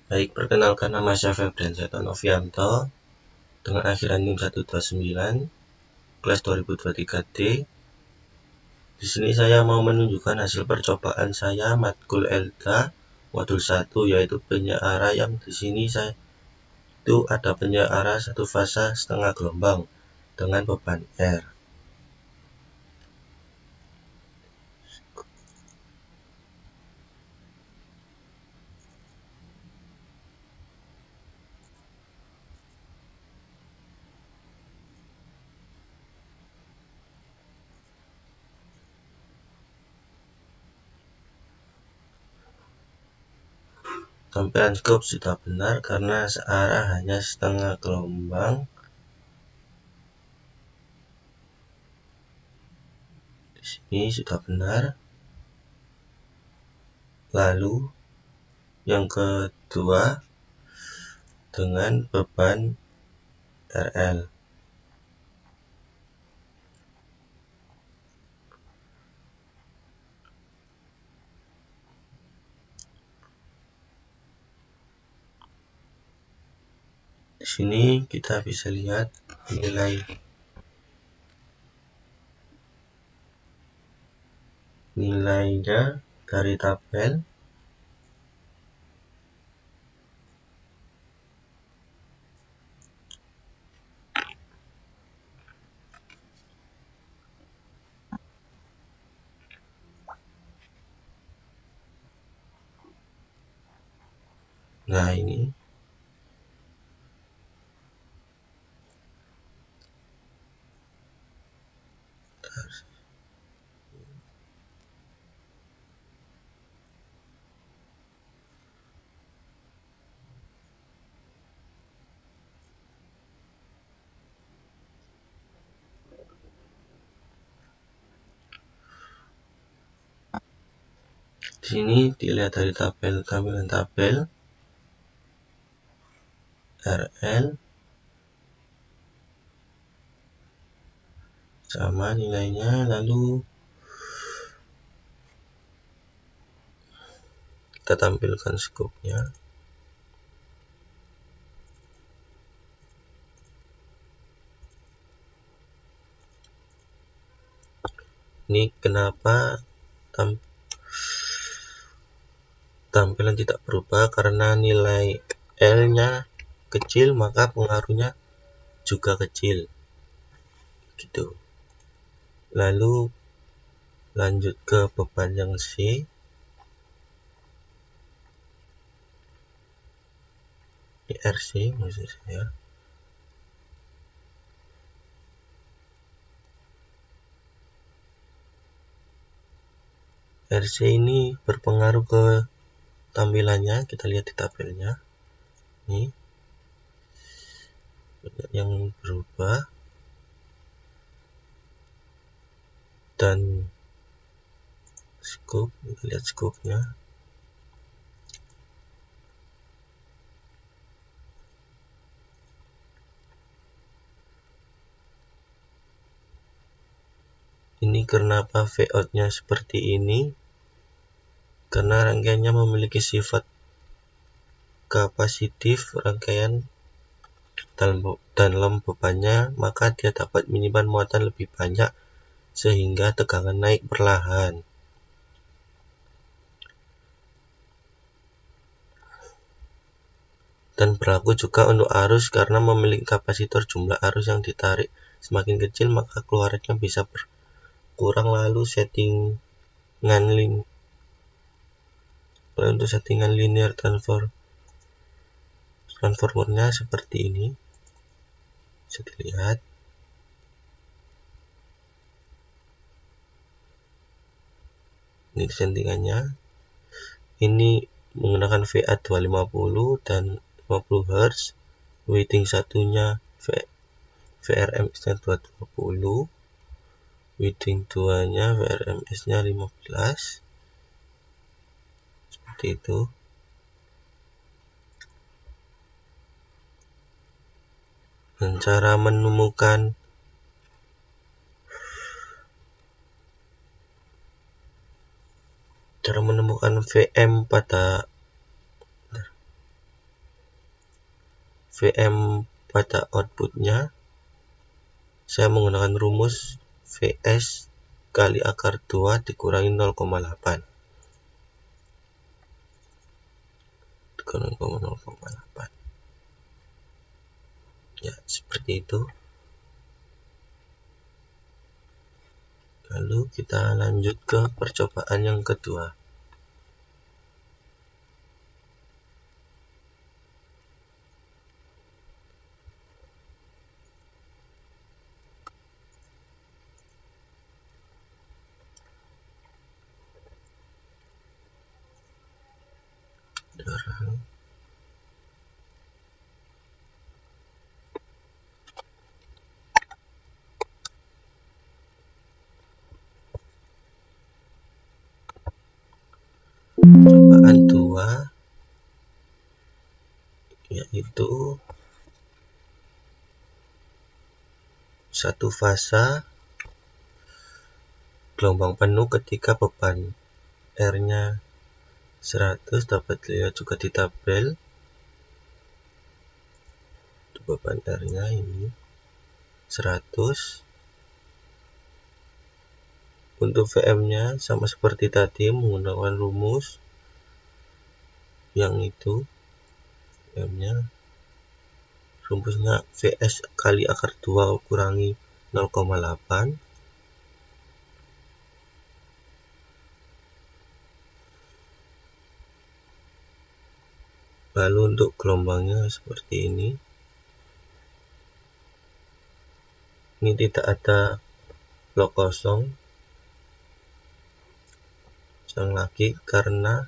Baik, perkenalkan nama saya Febrian Seto Novianto dengan akhiran NIM 129 kelas 2023D. Di sini saya mau menunjukkan hasil percobaan saya matkul ELTA modul 1, yaitu penyeara, yang di sini saya itu ada penyeara satu fasa setengah gelombang dengan beban R. Tampilan skop sudah benar karena searah hanya setengah gelombang. Di sini sudah benar. Lalu yang kedua dengan beban RL. Di sini kita bisa lihat nilainya dari tabel. Nah, ini di sini dilihat dari tampilan tabel RL sama nilainya. Lalu kita tampilkan skopnya. Ini kenapa tampilan tidak berubah, karena nilai L nya kecil maka pengaruhnya juga kecil gitu. Lalu lanjut ke beban yang C. Ini RC maksud saya. RC ini berpengaruh ke tampilannya. Kita lihat di tabelnya. Ini yang berubah. Dan skop, lihat skopnya. Ini kenapa V-out-nya seperti ini? Karena rangkaiannya memiliki sifat kapasitif rangkaian dalam bebannya, maka dia dapat menyimpan muatan lebih banyak sehingga tegangan naik perlahan. Dan berlaku juga untuk arus, karena memiliki kapasitor jumlah arus yang ditarik semakin kecil maka keluarannya bisa berkurang. Lalu untuk settingan linear transformernya seperti ini, bisa dilihat. Ini settingannya. Ini menggunakan VA 250 dan 50 Hz. Weighting satunya VRMS nya 220, weighting 2 nya VRMS nya 15, seperti itu. Dan cara menemukan VM Vm pada outputnya saya menggunakan rumus Vs kali akar 2 dikurangi 0,8 ya, seperti itu. Lalu kita lanjut ke percobaan yang kedua. Percobaan 2 yaitu satu fasa gelombang penuh ketika beban R-nya 100, dapat dilihat juga di tabel. Beban R-nya ini 100. Untuk Vm-nya sama seperti tadi, menggunakan rumus yang itu. Vm-nya rumusnya Vs kali akar 2 kurangi 0,8. Lalu untuk gelombangnya seperti ini. Ini tidak ada blok kosong lagi karena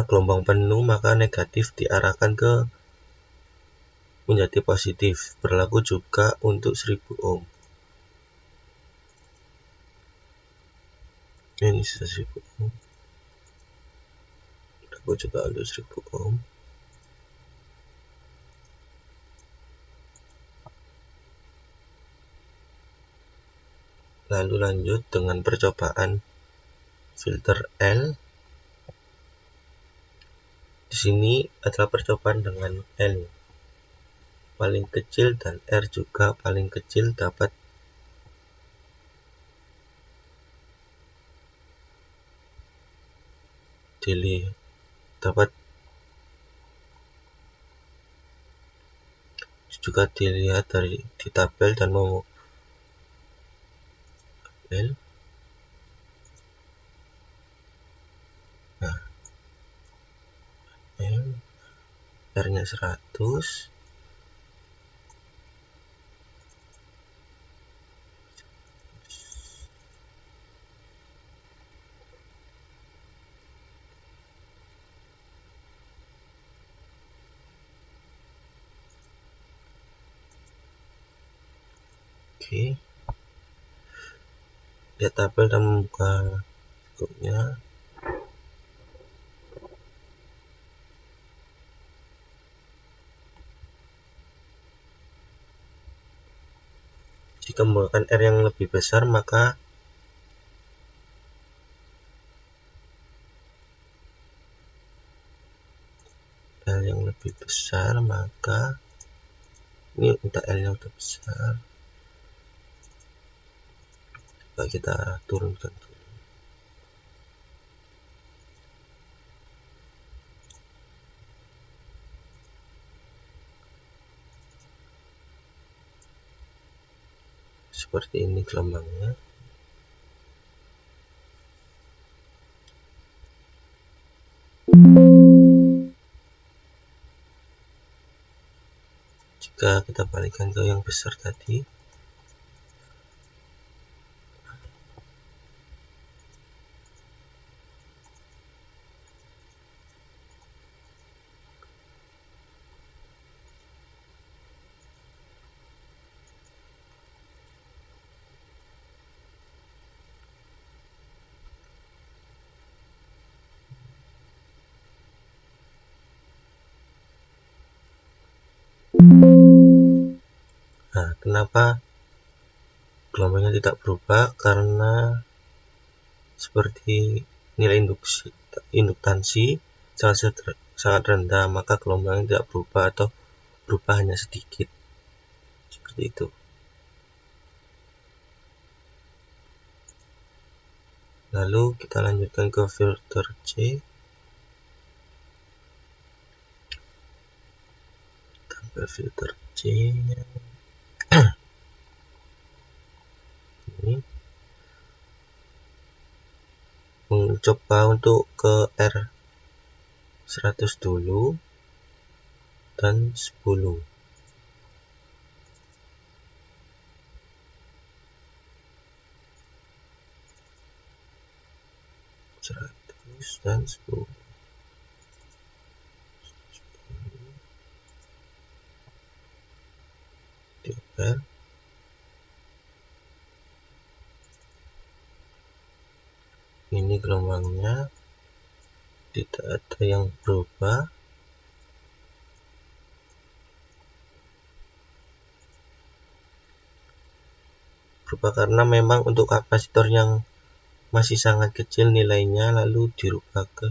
gelombang penuh, maka negatif diarahkan ke menjadi positif. Berlaku juga untuk 1000 ohm. Ini 1000 ohm. Berlaku juga untuk 1000 ohm. Lalu lanjut dengan percobaan filter L. Di sini adalah percobaan dengan L paling kecil dan R juga paling kecil dapat juga dilihat di tabel dan mau tabel. Nah, R-nya 100. Oke. Lihat tabel dan membuka grupnya. Jika menggunakan R yang lebih besar, maka L yang lebih besar, maka ini untuk L yang lebih besar. Coba kita turunkan dulu. Seperti ini gelombangnya. Jika kita balikkan ke yang besar tadi, nah, kenapa gelombangnya tidak berubah? Karena seperti nilai induksi induktansi sangat rendah, maka gelombangnya tidak berubah atau berubah hanya sedikit. Seperti itu. Lalu kita lanjutkan ke filter C. Tambah filter C nya. Ini mencoba untuk ke R100 dulu dan 10. 100 dan 10. Oke. Ini gelombangnya tidak ada yang berubah. Karena memang untuk kapasitor yang masih sangat kecil nilainya, lalu dirubah ke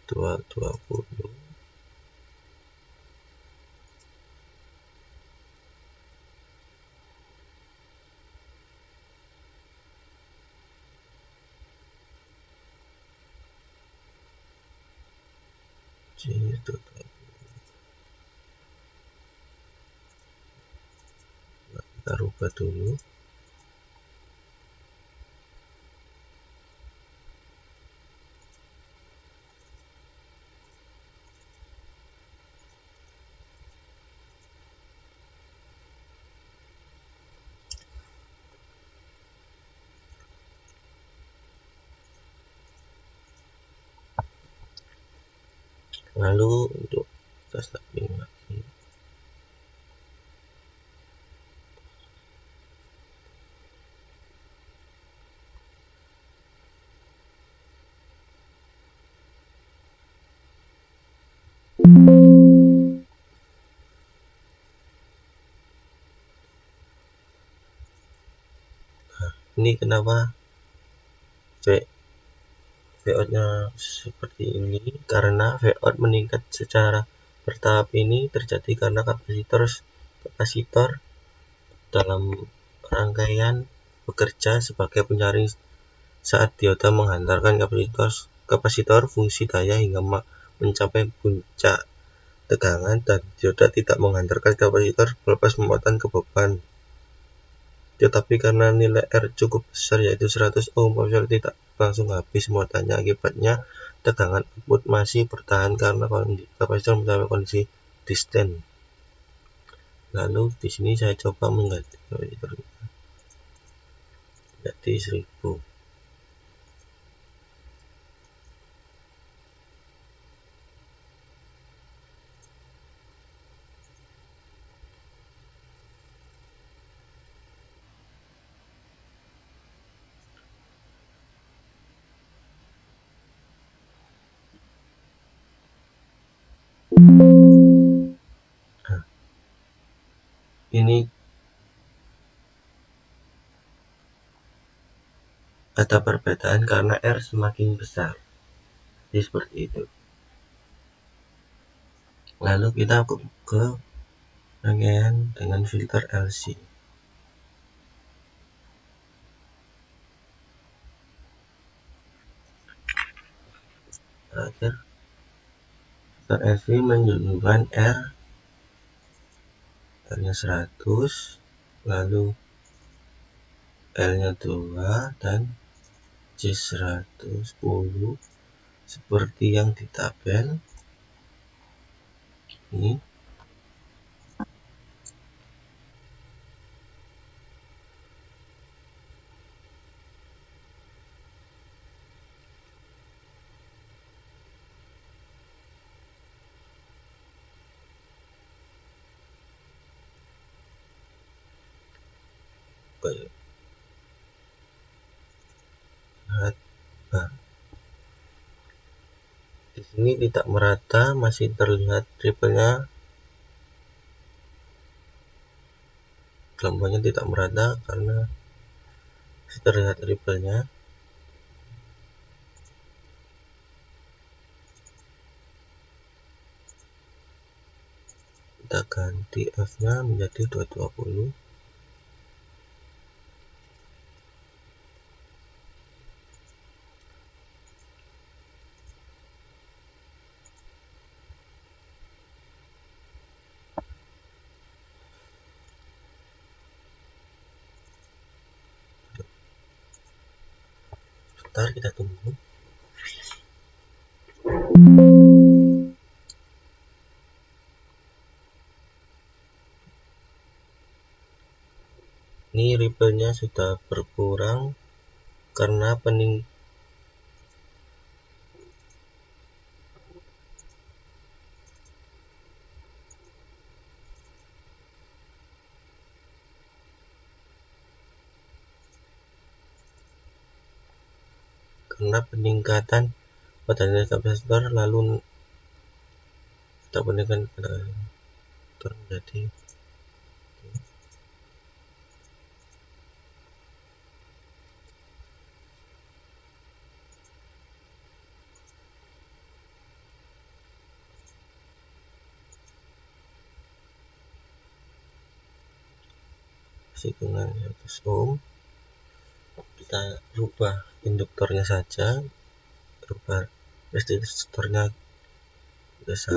220. Kita rubah dulu. Lalu untuk kita stepping lagi. Ini kenapa Vout-nya seperti ini? Karena Vout meningkat secara bertahap. Ini terjadi karena kapasitor dalam rangkaian bekerja sebagai penyaring saat dioda menghantarkan kapasitor fungsi daya hingga mencapai puncak tegangan, dan dioda tidak menghantarkan kapasitor melepas muatan ke beban. Tetapi karena nilai R cukup besar, yaitu 100 ohm, kapasitor tidak langsung habis muatannya. Akibatnya tegangan output masih bertahan karena kapasitor mencapai kondisi distant. Lalu di sini saya coba mengganti kapasitor jadi 1000. Ini ada perbedaan karena R semakin besar. Jadi seperti itu. Lalu kita ke rangkaian dengan filter LC. Terakhir, filter LC menunjukkan R-nya 100, lalu L-nya 2 dan C110 seperti yang di tabel ini. Nah, di sini tidak merata, masih terlihat ripple-nya, gelombangnya tidak merata karena masih terlihat ripple-nya. kita ganti F nya menjadi 220. Bentar, kita tunggu. Ini ripple-nya sudah berkurang karena peningkatan pada nilai kapasitor, lalu kita peningkatkan menjadi dengan 100 ohm. Kita rubah induktornya saja, rubah resistornya biasa.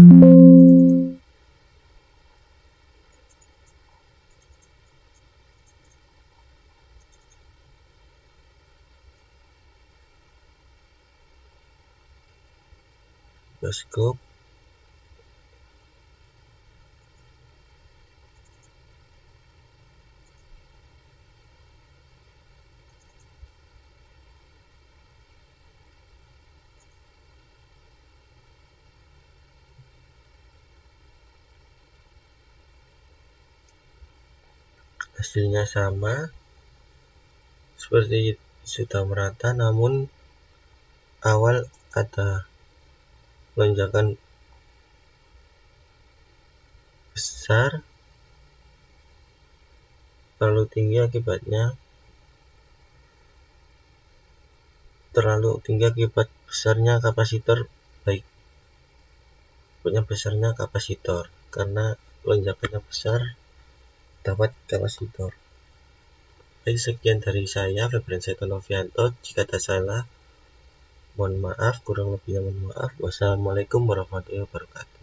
Bioskop hasilnya sama seperti sudah merata, namun awal ada lonjakan besar, terlalu tinggi akibat besarnya kapasitor, besarnya kapasitor karena lonjakannya besar dapat kapasitor. Baik, sekian dari saya, Febriansyah Novianto. Jika ada salah, mohon maaf, kurang lebihnya mohon maaf. Wassalamualaikum warahmatullahi wabarakatuh.